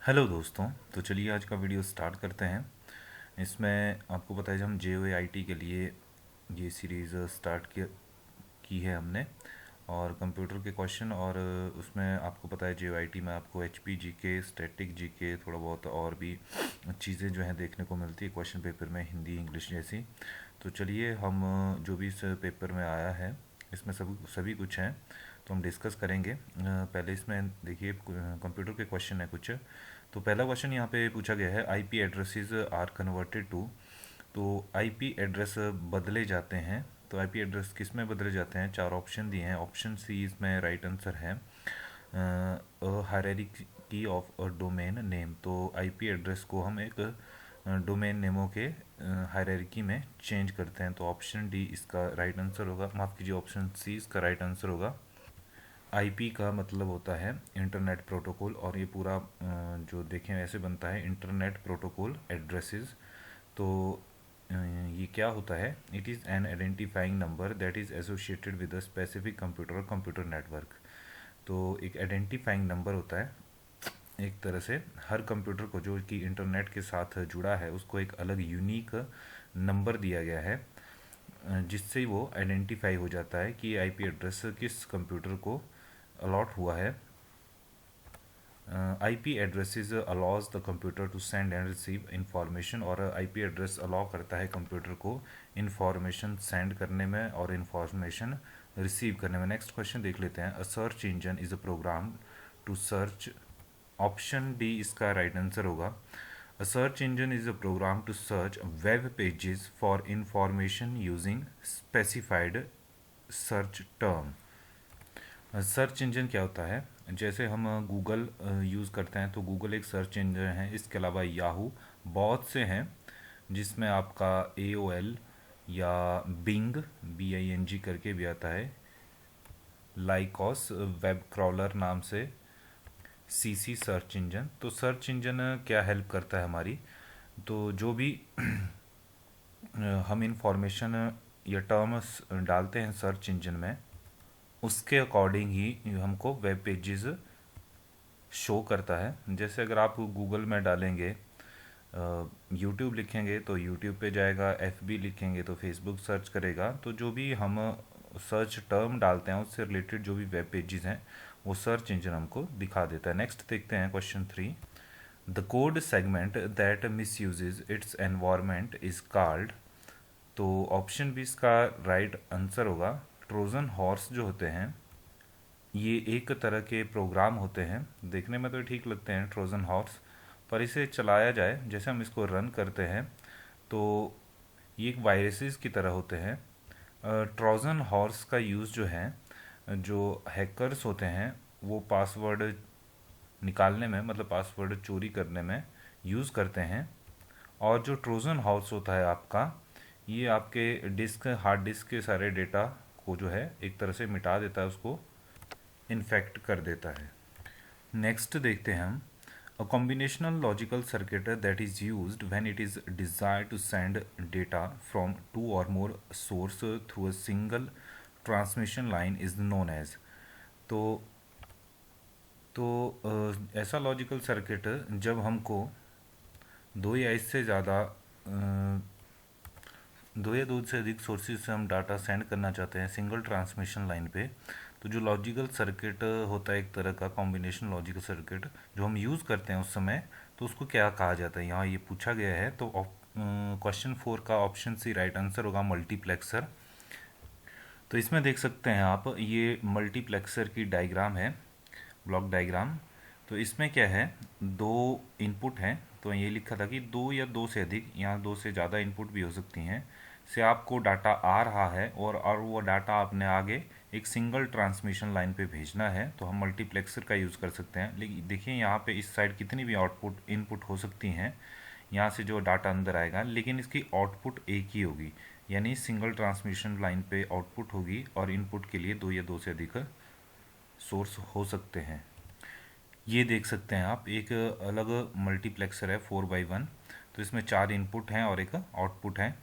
Hello दोस्तों। तो चलिए आज का वीडियो स्टार्ट करते हैं। इसमें आपको पता है जब हम JOAIT के लिए ये सीरीज़ स्टार्ट की है हमने, और कंप्यूटर के क्वेश्चन, और उसमें आपको पता है JOAIT में आपको HP GK, स्टैटिक GK, थोड़ा बहुत और भी चीज़ें जो हैं देखने को मिलती है क्वेश्चन पेपर में, हिंदी इंग्लिश जैसी। तो चलिए हम जो भी इस पेपर में आया है इसमें सब सभी कुछ हैं, तो हम डिस्कस करेंगे। पहले इसमें देखिए कंप्यूटर के क्वेश्चन है कुछ। तो पहला क्वेश्चन यहाँ पे पूछा गया है, IP addresses are converted to. तो आईपी एड्रेस बदले जाते हैं। तो आईपी एड्रेस किस में बदले जाते हैं? चार ऑप्शन दिए हैं। ऑप्शन सी इसमें राइट आंसर है, hierarchy of a domain name. तो आईपी एड्रेस को हम एक डोमेन नेमों के हायरार्की में चेंज करते हैं। तो ऑप्शन डी इसका राइट आंसर होगा, माफ़ कीजिए, ऑप्शन सी इसका राइट आंसर होगा। आईपी का मतलब होता है इंटरनेट प्रोटोकॉल, और ये पूरा जो देखें ऐसे बनता है इंटरनेट प्रोटोकॉल एड्रेसेस। तो ये क्या होता है? It is an identifying number that is associated with a specific computer और कंप्यूटर नेटवर्क। तो एक आइडेंटिफाइंग नंबर होता है, एक तरह से हर कंप्यूटर को जो कि इंटरनेट के साथ जुड़ा है उसको एक अलग यूनिक नंबर दिया गया है, जिससे वो आइडेंटिफाई हो जाता है कि आईपी एड्रेस किस कंप्यूटर को अलॉट हुआ है। IP addresses allows the computer to send and receive information, और आईपी एड्रेस अलाउ करता है कंप्यूटर को इंफॉर्मेशन सेंड करने में और इंफॉर्मेशन रिसीव करने में। नेक्स्ट क्वेश्चन देख लेते हैं। A search engine is a program to search. Option D इसका राइट आंसर होगा। A search engine is a program to search web pages for information using specified search term. Search engine क्या होता है? जैसे हम गूगल यूज़ करते हैं, तो गूगल एक सर्च इंजन है। इसके अलावा याहू, बहुत से हैं, जिसमें आपका AOL या बिंग, BING करके भी आता है, लाइकॉस वेब क्रॉलर नाम से, CC सर्च इंजन। तो सर्च इंजन क्या हेल्प करता है हमारी? तो जो भी हम इंफॉर्मेशन या टर्म्स डालते हैं सर्च इंजन में, उसके अकॉर्डिंग ही हमको वेब पेजेस शो करता है। जैसे अगर आप गूगल में डालेंगे, यूट्यूब लिखेंगे तो यूट्यूब पे जाएगा, FB लिखेंगे तो फेसबुक सर्च करेगा। तो जो भी हम सर्च टर्म डालते हैं उससे रिलेटेड जो भी वेब पेजेस हैं वो सर्च इंजन हमको दिखा देता है। नेक्स्ट देखते हैं question 3। The code segment that miss usage its environment is called. तो ऑप्शन भी इसका राइट आंसर होगा। ट्रोजन हॉर्स जो होते हैं ये एक तरह के प्रोग्राम होते हैं, देखने में तो ठीक लगते हैं ट्रोजन हॉर्स, पर इसे चलाया जाए, जैसे हम इसको रन करते हैं तो ये एक वायरसेस की तरह होते हैं। ट्रोजन हॉर्स का यूज़ जो है, जो हैकर्स होते हैं वो पासवर्ड निकालने में, मतलब पासवर्ड चोरी करने में यूज़ करते हैं। और जो ट्रोजन हॉर्स होता है आपका, ये आपके डिस्क, हार्ड डिस्क के सारे डेटा को जो है एक तरह से मिटा देता है, उसको इन्फेक्ट कर देता है। नेक्स्ट देखते हैं हम। A combinational logical circuit that is used when it is desire to send data from two or more source through a single transmission line is known as. तो तो ऐसा लॉजिकल सर्किट जब हमको दो या इससे ज़्यादा दो या दो से अधिक सोर्सेज से हम डाटा सेंड करना चाहते हैं सिंगल ट्रांसमिशन लाइन पे, तो जो लॉजिकल सर्किट होता है एक तरह का कॉम्बिनेशन लॉजिकल सर्किट जो हम यूज़ करते हैं उस समय, तो उसको क्या कहा जाता है यहाँ ये पूछा गया है। तो क्वेश्चन 4 का ऑप्शन सी राइट आंसर होगा, मल्टीप्लेक्सर। तो इसमें देख सकते हैं आप, ये मल्टीप्लेक्सर की डायग्राम है, ब्लॉक डायग्राम। तो इसमें क्या है, दो इनपुट हैं, तो ये लिखा था कि दो या दो से अधिक, यहाँ दो से ज़्यादा इनपुट भी हो सकती हैं, से आपको डाटा आ रहा है, और वो डाटा आपने आगे एक सिंगल ट्रांसमिशन लाइन पे भेजना है, तो हम मल्टीप्लेक्सर का यूज़ कर सकते हैं। लेकिन देखिए यहाँ पे इस साइड कितनी भी आउटपुट इनपुट हो सकती हैं यहाँ से जो डाटा अंदर आएगा, लेकिन इसकी आउटपुट एक ही होगी, यानी सिंगल ट्रांसमिशन लाइन पे आउटपुट होगी, और इनपुट के लिए दो या दो से अधिक सोर्स हो सकते हैं। ये देख सकते हैं आप, एक अलग मल्टीप्लेक्सर है 4x1। तो इसमें चार इनपुट हैं और एक आउटपुट है।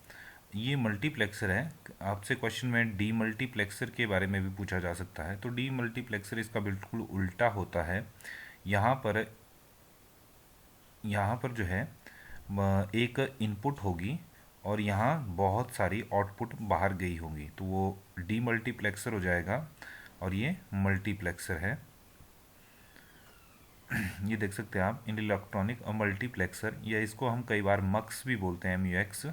ये मल्टीप्लेक्सर है। आपसे क्वेश्चन में डी मल्टीप्लेक्सर के बारे में भी पूछा जा सकता है। तो डी मल्टीप्लेक्सर इसका बिल्कुल उल्टा होता है। यहाँ पर यहाँ पर जो है एक इनपुट होगी और यहाँ बहुत सारी आउटपुट बाहर गई होंगी, तो वो डीमल्टीप्लेक्सर हो जाएगा और ये मल्टीप्लेक्सर है। ये देख सकते हैं आप, इन इलेक्ट्रॉनिक मल्टीप्लेक्सर, या इसको हम कई बार मक्स भी बोलते हैं, MUX,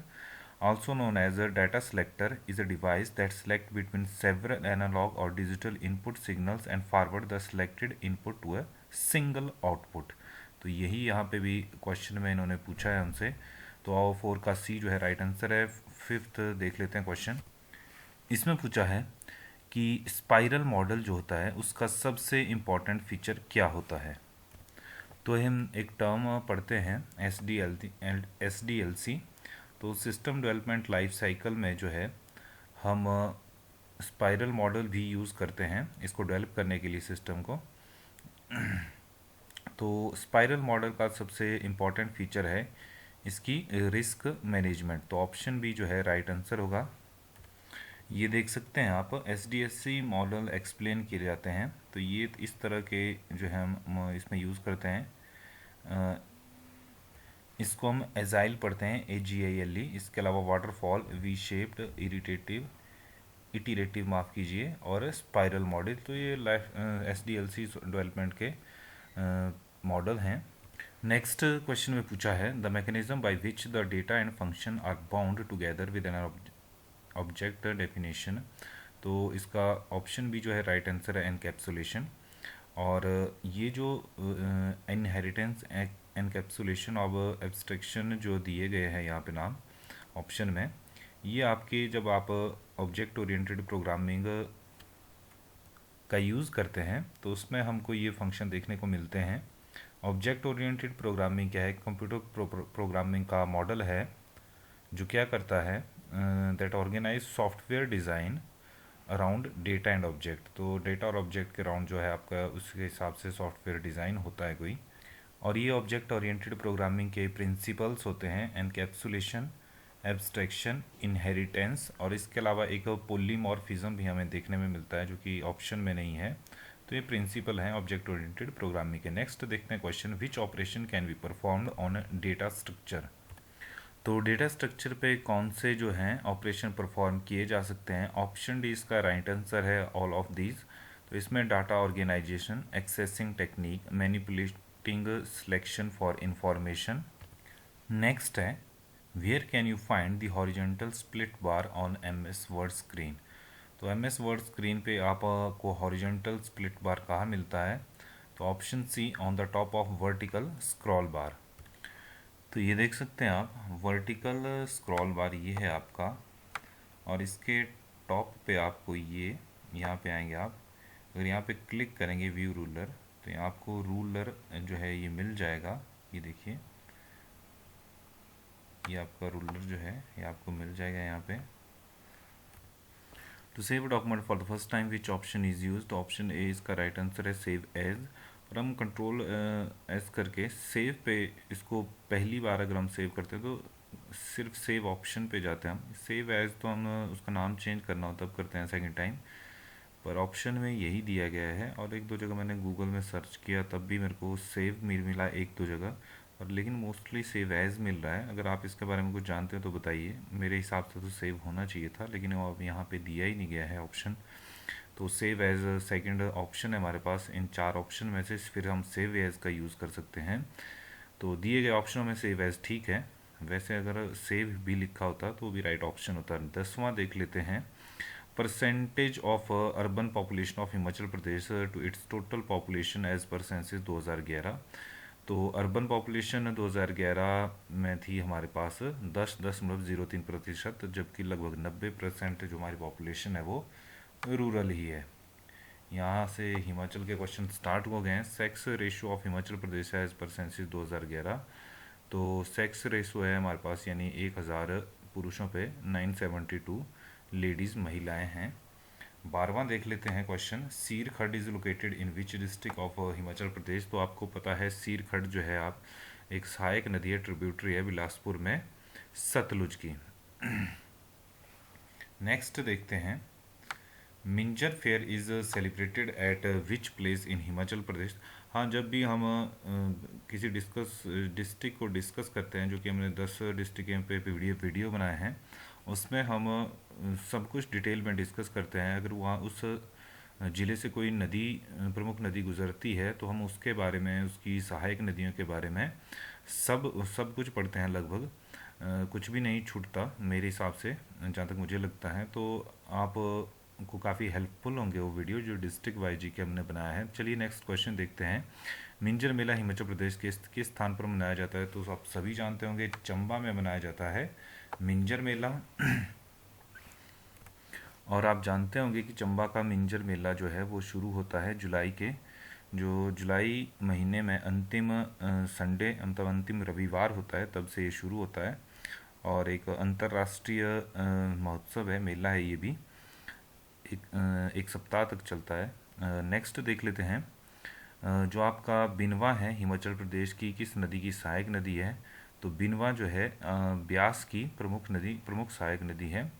also known as a data selector, is a device that select between several analog or digital input signals and forward the selected input to a single output। तो यही यहाँ पे भी क्वेश्चन में इन्होंने पूछा है हमसे। तो आओ 4 का C जो है राइट आंसर है। फिफ्थ देख लेते हैं क्वेश्चन। इसमें पूछा है कि स्पाइरल मॉडल जो होता है उसका सबसे इम्पॉर्टेंट फीचर क्या होता है। तो हम एक टर्म पढ़ते हैं SDLC। तो सिस्टम डेवलपमेंट लाइफ साइकिल में जो है हम स्पाइरल मॉडल भी यूज़ करते हैं इसको डेवलप करने के लिए सिस्टम को। तो स्पाइरल मॉडल का सबसे इम्पॉर्टेंट फीचर है इसकी रिस्क मैनेजमेंट। तो ऑप्शन बी जो है राइट आंसर होगा। ये देख सकते हैं आप, SDLC मॉडल एक्सप्लेन किए जाते हैं, तो ये इस तरह के जो है हम इसमें यूज़ करते हैं। इसको हम एजाइल पढ़ते हैं, AGILE। इसके अलावा वाटरफॉल, वी शेप्ड, इटीरेटिव माफ़ कीजिए, और स्पाइरल मॉडल। तो ये लाइफ SDLC डेवलपमेंट के मॉडल हैं। नेक्स्ट क्वेश्चन में पूछा है the mechanism by which the data and function are bound together with an object definition. तो इसका ऑप्शन भी जो है राइट आंसर है, एनकैप्सुलेशन। और ये जो इनहेरिटेंस, एनकैप्सुलेशन ऑफ एब्स्ट्रैक्शन जो दिए गए हैं यहाँ पे नाम ऑप्शन में, ये आपके जब आप ऑब्जेक्ट ओरिएंटेड प्रोग्रामिंग का यूज़ करते हैं तो उसमें हमको ये फंक्शन देखने को मिलते हैं। ऑब्जेक्ट ओरिएंटेड प्रोग्रामिंग क्या है, कंप्यूटर प्रोग्रामिंग का मॉडल है जो क्या करता है, that organise software design around data and object. तो डेटा और ऑब्जेक्ट के अराउंड जो है आपका उसके हिसाब से सॉफ्टवेयर डिज़ाइन होता है कोई। और ये ऑब्जेक्ट ओरिएंटेड प्रोग्रामिंग के प्रिंसिपल्स होते हैं, एनकैप्सुलेशन, एब्स्ट्रैक्शन, इनहेरिटेंस, और इसके अलावा एक पॉलीमॉर्फिज्म भी हमें देखने में मिलता है जो कि ऑप्शन में नहीं है। तो ये प्रिंसिपल हैं ऑब्जेक्ट ओरिएंटेड प्रोग्रामिंग के। नेक्स्ट देखते हैं question, which operation can be performed on data structure. तो डेटा स्ट्रक्चर पे कौन से जो हैं ऑपरेशन परफॉर्म किए जा सकते हैं। ऑप्शन डी इसका राइट आंसर है, ऑल ऑफ दीज। तो इसमें data organization, accessing technique, manipulating selection for information. Next है, where can you find the horizontal split bar on MS word screen. तो MS वर्ड स्क्रीन पे आपको horizontal split bar कहाँ मिलता है। तो option C, on the top of vertical scroll bar. तो ये देख सकते हैं आप, वर्टिकल स्क्रॉल बार ये है आपका, और इसके टॉप पे आपको ये यहाँ पे आएंगे आप, अगर यहाँ पे क्लिक करेंगे व्यू रूलर, तो यहाँ आपको रूलर जो है ये मिल जाएगा। ये देखिए, ये आपका रूलर जो है ये आपको मिल जाएगा यहाँ पे। To save document for the first time which option is use. तो ऑप्शन ए इसका राइट आंसर है, सेव एज। और हम कंट्रोल एस करके सेव पे, इसको पहली बार अगर हम सेव करते हैं तो सिर्फ सेव ऑप्शन पे जाते हैं हम। सेव एज तो हम उसका नाम चेंज करना हो तब करते हैं सेकंड टाइम, पर ऑप्शन में यही दिया गया है। और एक दो जगह मैंने गूगल में सर्च किया तब भी मेरे को सेव मिला एक दो जगह, और लेकिन मोस्टली सेव एज मिल रहा है। अगर आप इसके बारे में कुछ जानते हो तो बताइए। मेरे हिसाब से तो सेव होना चाहिए था, लेकिन वो अब यहाँ पे दिया ही नहीं गया है ऑप्शन। तो सेव एज सेकंड ऑप्शन है हमारे पास। इन 4 ऑप्शन में से फिर हम सेव एज का यूज़ कर सकते हैं। तो दिए गए ऑप्शनों में सेव एज ठीक है। वैसे अगर सेव भी लिखा होता तो भी राइट ऑप्शन होता। 10वां देख लेते हैं, percentage of urban population of Himachal Pradesh to its total population as per census 2011। तो अर्बन पॉपुलेशन 2011 में थी हमारे पास 10.03%, जबकि लगभग 90% जो हमारी पॉपुलेशन है वो रूरल ही है। यहाँ से हिमाचल के क्वेश्चन स्टार्ट हो गए हैं। Sex ratio of Himachal Pradesh as per census 2011। तो सेक्स रेशियो है हमारे पास, यानी 1000 पुरुषों पे 972 लेडीज़ महिलाएं हैं। 12वां देख लेते हैं question, Seer Khad is located in which district of Himachal Pradesh. तो आपको पता है सीर खड्ड जो है आप एक सहायक नदी है, ट्रिब्यूटरी है बिलासपुर में सतलुज की। नेक्स्ट देखते हैं, Minjar fair is celebrated at which place in Himachal Pradesh. हाँ, जब भी हम किसी डिस्ट्रिक्ट को डिस्कस करते हैं, जो कि हमने 10 डिस्ट्रिक्ट पे वीडियो बनाए हैं, उसमें हम सब कुछ डिटेल में डिस्कस करते हैं। अगर वहाँ उस ज़िले से कोई नदी, प्रमुख नदी गुजरती है, तो हम उसके बारे में, उसकी सहायक नदियों के बारे में सब सब कुछ पढ़ते हैं लगभग। कुछ भी नहीं छूटता मेरे हिसाब से, जहाँ तक मुझे लगता है। तो आप को काफ़ी हेल्पफुल होंगे वो वीडियो जो डिस्ट्रिक्ट वाइज जी के हमने बनाया है। चलिए नेक्स्ट क्वेश्चन देखते हैं। मिंजर मेला हिमाचल प्रदेश के किस स्थान पर मनाया जाता है? तो आप सभी जानते होंगे चंबा में मनाया जाता है मिंजर मेला। और आप जानते होंगे कि चंबा का मिंजर मेला जो है वो शुरू होता है जुलाई महीने में अंतिम संडे, मतलब अंतिम रविवार होता है, तब से ये शुरू होता है। और एक अंतर्राष्ट्रीय महोत्सव है, मेला है ये भी। एक सप्ताह तक चलता है। नेक्स्ट देख लेते हैं। जो आपका बिनवा है हिमाचल प्रदेश की किस नदी की सहायक नदी है? तो बिनवा जो है ब्यास की प्रमुख सहायक नदी है।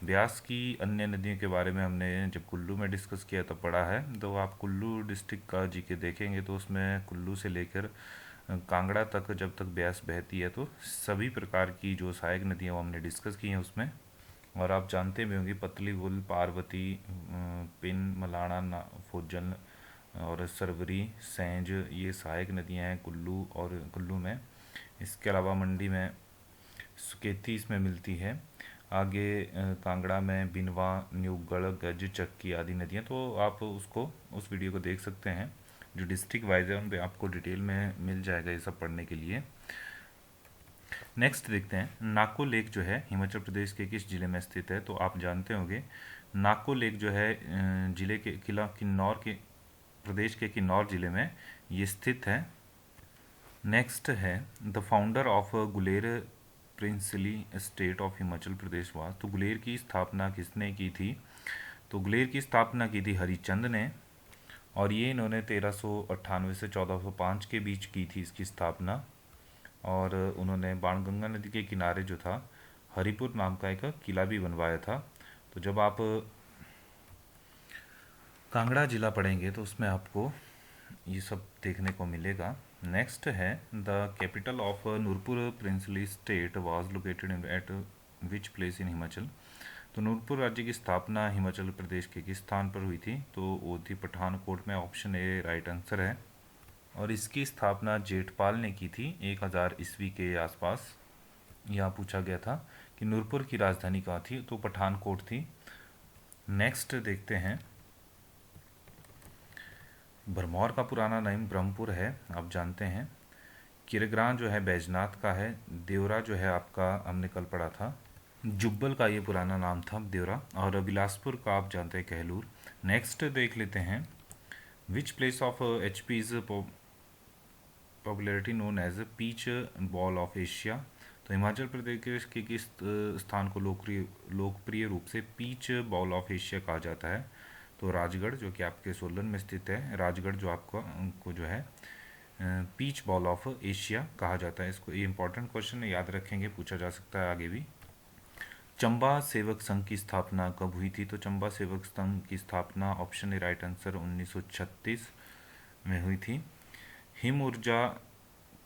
ब्यास की अन्य नदियों के बारे में हमने जब कुल्लू में डिस्कस किया तब पढ़ा है। तो आप कुल्लू डिस्ट्रिक्ट का जीके देखेंगे तो उसमें कुल्लू से लेकर कांगड़ा तक जब तक ब्यास बहती है, तो सभी प्रकार की जो सहायक नदियाँ वो हमने डिस्कस की हैं उसमें। और आप जानते भी होंगे पतली गुल, पार्वती, पिन, मलाना, फोजन और सरवरी, सैंज, ये सहायक नदियाँ हैं कुल्लू में। इसके अलावा मंडी में सुकेती इसमें मिलती है। आगे कांगड़ा में बिनवा, न्यूगढ़, गज, चक्की आदि नदियाँ। तो आप उस वीडियो को देख सकते हैं जो डिस्ट्रिक्ट वाइज है, उन पे आपको डिटेल में मिल जाएगा ये सब पढ़ने के लिए। नेक्स्ट देखते हैं। नाको लेक जो है हिमाचल प्रदेश के किस जिले में स्थित है? तो आप जानते होंगे नाको लेक जो है जिले के किन्नौर के प्रदेश के किन्नौर जिले में ये स्थित है। नेक्स्ट है the founder of Guler princely state of Himachal Pradesh was. तो गुलेर की स्थापना किसने की थी? तो गुलेर की स्थापना की थी हरिचंद ने, और ये इन्होंने 1398 से 1405 के बीच की थी इसकी स्थापना। और उन्होंने बाणगंगा नदी के किनारे जो था हरिपुर नाम का एक किला भी बनवाया था। तो जब आप कांगड़ा जिला पढ़ेंगे तो उसमें आपको ये सब देखने को मिलेगा। नेक्स्ट है the capital of Nurpur princely state was located in at which place in Himachal. तो नूरपुर राज्य की स्थापना हिमाचल प्रदेश के किस स्थान पर हुई थी? तो वो थी पठानकोट में। ऑप्शन ए राइट आंसर है। और इसकी स्थापना जेठपाल ने की थी 1000 ईस्वी के आसपास। यहाँ पूछा गया था कि नूरपुर की राजधानी कहाँ थी? तो पठानकोट थी। नेक्स्ट देखते हैं। भरमौर का पुराना नाम ब्रह्मपुर है, आप जानते हैं। किरग्रां जो है बैजनाथ का है। देवरा जो है आपका हमने कल पढ़ा था, जुब्बल का ये पुराना नाम था देवरा। और बिलासपुर का आप जानते हैं कहलूर। नेक्स्ट देख लेते हैं। Which place of H P is popularity known as peach bowl of Asia. तो हिमाचल प्रदेश के किस स्थान को लोकप्रिय रूप से पीच बॉल ऑफ एशिया कहा जाता है? तो राजगढ़, जो कि आपके सोलन में स्थित है। राजगढ़ जो आपको जो है पीच बॉल ऑफ एशिया कहा जाता है इसको। ये इंपॉर्टेंट क्वेश्चन है, याद रखेंगे, पूछा जा सकता है आगे भी। चंबा सेवक संघ की स्थापना कब हुई थी? तो चंबा सेवक संघ की स्थापना ऑप्शन ए राइट आंसर 1936 में हुई थी। हिम ऊर्जा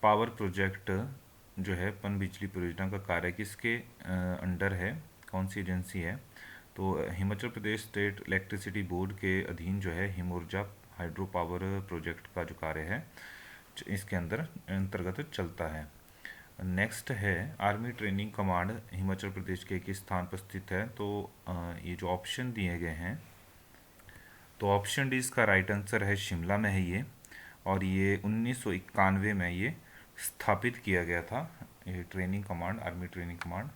पावर प्रोजेक्ट जो है पन बिजली परियोजना का कार्य किसके अंडर है? कौन सी एजेंसी है? तो हिमाचल प्रदेश स्टेट इलेक्ट्रिसिटी बोर्ड के अधीन जो है हिम ऊर्जा हाइड्रो पावर प्रोजेक्ट का जो कार्य है इसके अंतर्गत चलता है। नेक्स्ट है army training command Himachal Pradesh के किस स्थान पर स्थित है? तो ये जो ऑप्शन दिए गए हैं, तो ऑप्शन डी इसका राइट आंसर है, शिमला में है ये। और ये 1991 में ये स्थापित किया गया था, ये training command, army training command.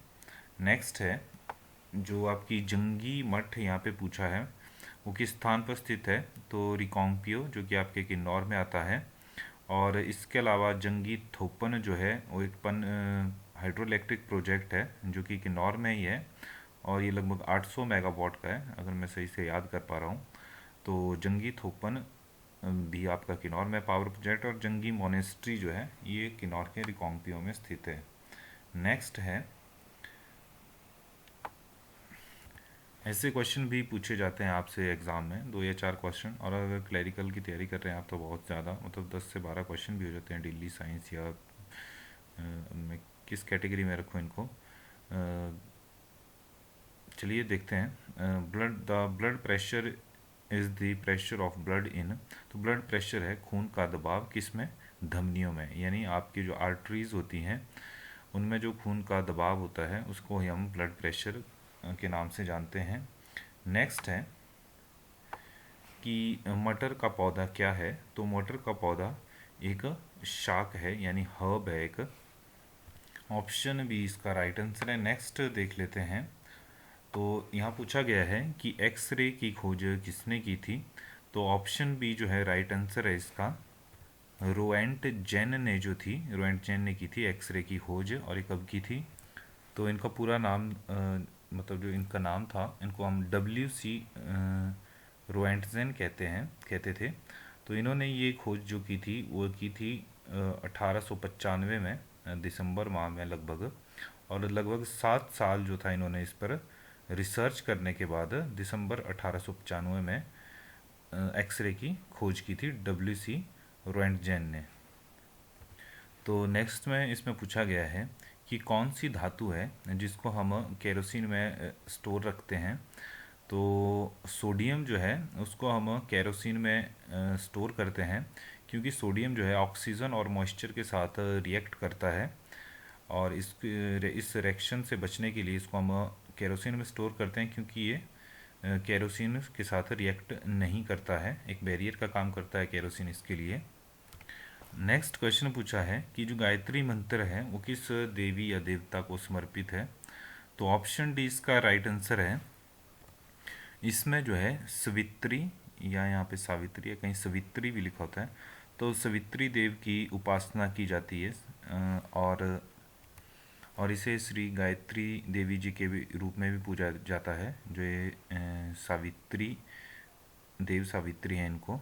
Next है जो आपकी जंगी मठ यहाँ पे पूछा है वो किस स्थान पर स्थित है? तो रिकांगपियो, जो कि आपके किन्नौर में आता है। और इसके अलावा जंगी थोपन जो है वो एक हाइड्रो इलेक्ट्रिक प्रोजेक्ट है जो कि किन्नौर में ही है। और ये लगभग 800 मेगावाट का है, अगर मैं सही से याद कर पा रहा हूँ। तो जंगी थोपन भी आपका किन्नौर में पावर प्रोजेक्ट। और जंगी मोनेस्ट्री जो है ये किन्नौर के रिकांगपियो में स्थित है। नेक्स्ट है ऐसे क्वेश्चन भी पूछे जाते हैं आपसे एग्ज़ाम में, 2 या 4 क्वेश्चन। और अगर क्लरिकल की तैयारी कर रहे हैं आप तो बहुत ज़्यादा, मतलब 10 से 12 क्वेश्चन भी हो जाते हैं डेली साइंस या मैं किस कैटेगरी में रखूँ इनको। चलिए देखते हैं। Blood pressure is the pressure of blood in. तो ब्लड प्रेशर है खून का दबाव किस में, धमनियों में, यानी आपकी जो आर्टरीज होती हैं उनमें जो खून का दबाव होता है उसको ही हम ब्लड प्रेशर के नाम से जानते हैं। नेक्स्ट है कि मटर का पौधा क्या है। तो मटर का पौधा एक शाक है, यानी हर्ब है एक। ऑप्शन बी इसका राइट आंसर है। नेक्स्ट देख लेते हैं। तो यहाँ पूछा गया है कि एक्सरे की खोज किसने की थी। तो ऑप्शन बी जो है राइट आंसर है इसका। रोएंटजेन ने जो थी, रोएंटजेन ने की थी एक्सरे की खोज। और ये कब की थी। तो इनका पूरा नाम मतलब जो इनका नाम था, इनको हम WC रोएंटजेन कहते थे। तो इन्होंने ये खोज जो की थी वो की थी 1895 में, दिसंबर माह में लगभग। और लगभग 7 साल जो था इन्होंने इस पर रिसर्च करने के बाद दिसंबर 1895 में एक्सरे की खोज की थी WC रोएंटजेन ने। तो नेक्स्ट में इसमें पूछा गया है कि कौन सी धातु है जिसको हम केरोसिन में स्टोर रखते हैं। तो सोडियम जो है उसको हम केरोसिन में स्टोर करते हैं, क्योंकि सोडियम जो है ऑक्सीजन और मॉइस्चर के साथ रिएक्ट करता है। और इस रिएक्शन से बचने के लिए इसको हम केरोसिन में स्टोर करते हैं, क्योंकि ये केरोसिन के साथ रिएक्ट नहीं करता है, एक बैरियर का काम करता है केरोसिन इसके लिए। नेक्स्ट क्वेश्चन पूछा है कि जो गायत्री मंत्र है वो किस देवी या देवता को समर्पित है। तो ऑप्शन डी इसका राइट आंसर है। इसमें जो है सवित्री, या यहाँ पे सावित्री या कहीं सवित्री भी लिखा होता है, तो सवित्री देव की उपासना की जाती है। और इसे श्री गायत्री देवी जी के रूप में भी पूजा जाता है, जो ये सावित्री देव सावित्री हैं इनको।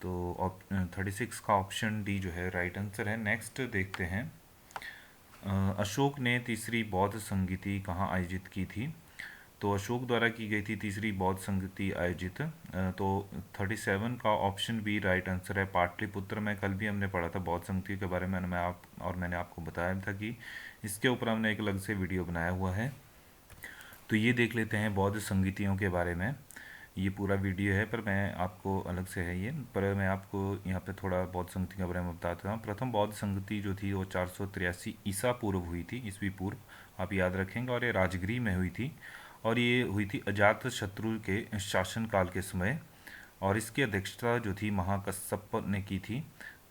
तो 36 का ऑप्शन डी जो है राइट आंसर है। नेक्स्ट देखते हैं। अशोक ने तीसरी बौद्ध संगीति कहाँ आयोजित की थी। तो अशोक द्वारा की गई थी तीसरी बौद्ध संगीति आयोजित। तो 37 का ऑप्शन बी राइट आंसर है, पाटलिपुत्र में। कल भी हमने पढ़ा था बौद्ध संगीति के बारे में, मैंने आपको बताया था कि इसके ऊपर हमने एक अलग से वीडियो बनाया हुआ है। तो ये देख लेते हैं बौद्ध संगीतियों के बारे में। ये पूरा वीडियो है पर मैं आपको अलग से है ये, पर मैं आपको यहाँ पे थोड़ा बौद्ध संगति के बारे में बताता हूँ। प्रथम बौद्ध संगति जो थी वो 483 ईसा पूर्व हुई थी, ईस्वी पूर्व, आप याद रखेंगे। और ये राजगृह में हुई थी, और ये हुई थी अजात शत्रु के शासनकाल के समय। और इसकी अध्यक्षता जो थी महाकश्यप ने की थी।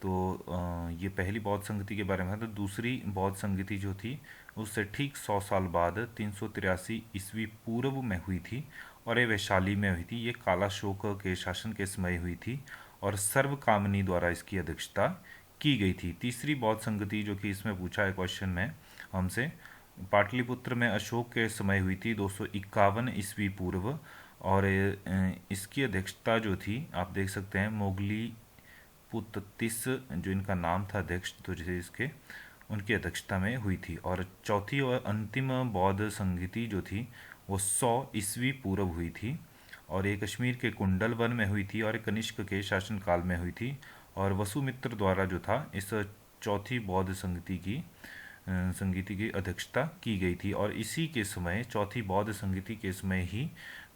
तो ये पहली बौद्ध संगति के बारे में है। तो दूसरी बौद्ध संगति जो थी उससे ठीक 100 साल बाद 383 ईस्वी पूर्व में हुई थी, और ये वैशाली में हुई थी। ये कालाशोक के शासन के समय हुई थी, और सर्वकामनी द्वारा इसकी अध्यक्षता की गई थी। तीसरी बौद्ध संगति जो कि इसमें पूछा है क्वेश्चन में हमसे, पाटलिपुत्र में अशोक के समय हुई थी 251 ईस्वी पूर्व। और इसकी अध्यक्षता जो थी आप देख सकते हैं मोगली पुत्तिस, जो इनका नाम था अध्यक्ष, तो जैसे इसके उनकी अध्यक्षता में हुई थी। और चौथी और अंतिम बौद्ध संगीति जो थी वो 100 ईस्वी पूर्व हुई थी, और ये कश्मीर के कुंडल वन में हुई थी, और कनिष्क के शासनकाल में हुई थी। और वसुमित्र द्वारा जो था इस चौथी बौद्ध संगीति की अध्यक्षता की गई थी। और इसी के समय, चौथी बौद्ध संगीति के समय ही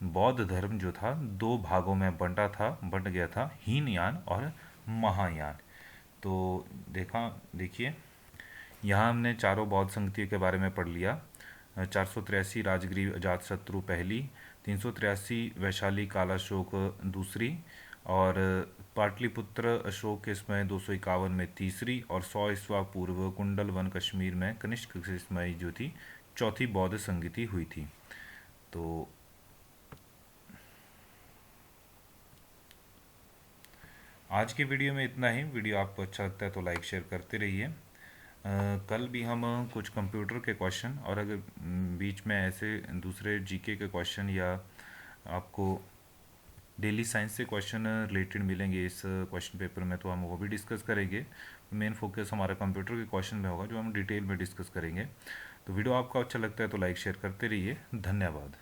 बौद्ध धर्म जो था 2 भागों में बंट गया था, हीनयान और महायान। तो देखिए यहाँ हमने चारों बौद्ध संगतियों के बारे में पढ़ लिया। 483 राजगृह अजातशत्रु पहली, 383 वैशाली कालाशोक दूसरी, और पाटलिपुत्र अशोक के समय 251 में तीसरी, और 100 ईस्वा पूर्व कुंडल वन कश्मीर में कनिष्क के समय जो थी चौथी बौद्ध संगति हुई थी। तो आज के वीडियो में इतना ही। वीडियो आपको अच्छा लगता है तो लाइक शेयर करते रहिए। कल भी हम कुछ कंप्यूटर के क्वेश्चन, और अगर बीच में ऐसे दूसरे जीके के क्वेश्चन या आपको डेली साइंस से क्वेश्चन रिलेटेड मिलेंगे इस क्वेश्चन पेपर में, तो हम वो भी डिस्कस करेंगे। मेन फोकस हमारा कंप्यूटर के क्वेश्चन में होगा, जो हम डिटेल में डिस्कस करेंगे। तो वीडियो आपको अच्छा लगता है तो लाइक शेयर करते रहिए। धन्यवाद।